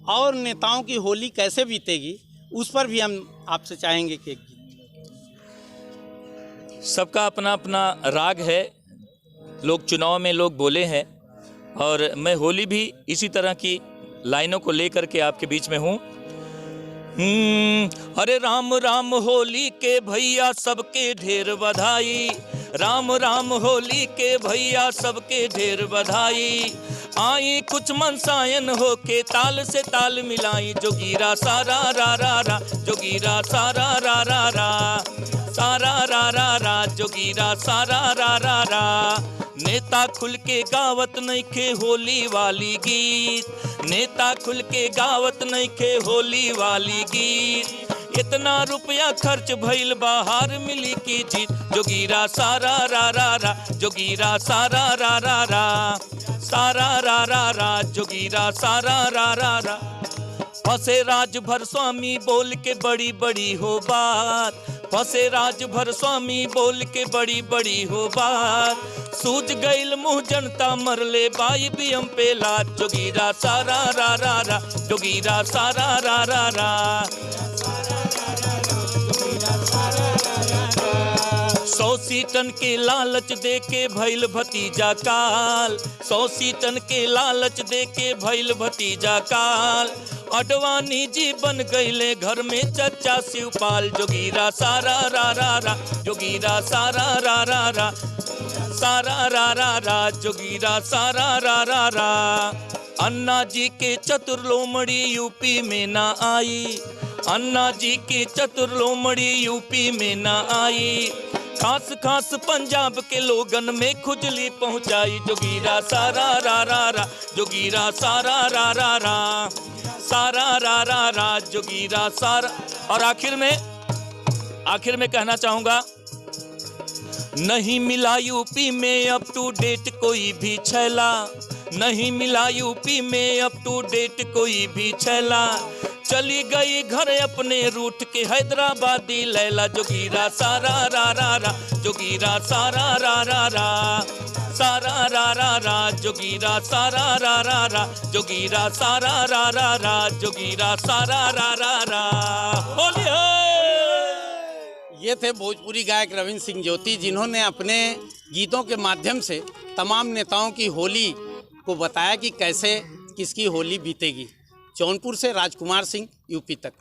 और नेताओं की होली कैसे बीतेगी, उस पर भी हम आपसे चाहेंगे कि सबका अपना अपना राग है। लोग चुनाव में लोग बोले हैं और मैं होली भी इसी तरह की लाइनों को लेकर के आपके बीच में हूँ। अरे राम राम होली के भैया सबके ढेर बधाई, राम राम होली के भैया सबके ढेर बधाई। आई कुछ मनसायन हो के ताल से ताल मिलाई, जोगीरा सारा रा रा रा, जोगीरा सारा रा रा रा, सारा रा रा रा, जोगीरा सारा रा रा रा। नेता खुल के गावत नइखे होली वाली गीत, नेता खुल के गावत नइखे होली वाली गीत। इतना रुपया खर्च भइल बाहर मिली की जीत, जोगीरा सारा रा रा रा, जोगीरा सारा रा रा रा, सारा रा रा रा, जोगीरा सारा रा रा रा। फंसे राजभर स्वामी बोल के बड़ी बड़ी हो बात, फंसे राजभर स्वामी बोल के बड़ी बड़ी हो बात। सूझ गईल मुँह जनता मरले बाई भी हम पे लात, जोगीरा सारा रा रा रा, जोगीरा सारा रा रा रा। 100 सीटन के लालच दे के भइल भतीजा काल, 100 सीटन के लालच दे के भइल भतीजा काल। अडवाणी जी बन गईले घर में चचा शिवपाल, जोगीरा सारा रा रा रा, जोगीरा सारा रा रा रा, सारा रा रा रा, जोगीरा सारा रा रा रा। अन्ना जी के चतुर लोमड़ी यूपी में ना आई, अन्ना जी की चतुर लोमड़ी यूपी में ना आई। खास खास पंजाब के लोगन में खुजली पहुंचाई, जोगीरा सारा रा रा रा, जोगीरा सारा रा रा रा, सारा रा रा रा, जोगीरा सारा। और आखिर में कहना चाहूंगा, नहीं मिला यूपी में अप टू डेट कोई भी छैला, नहीं मिला यूपी में अप टू डेट कोई भी छैला। चली गई घर अपने रूठ के हैदराबादी लैला, जोगीरा सारा रा रा रा, जोगीरा सारा रा रा रा, सारा रा रा रा, जोगीरा सारा रा रा रा, जोगीरा सारा रा रा रा, जोगीरा सारा रा रा रा। होली हो। ये थे भोजपुरी गायक रविंद्र सिंह ज्योति, जिन्होंने अपने गीतों के माध्यम से तमाम नेताओं की होली को बताया कि कैसे किसकी होली बीतेगी। जौनपुर से राजकुमार सिंह, यूपी तक।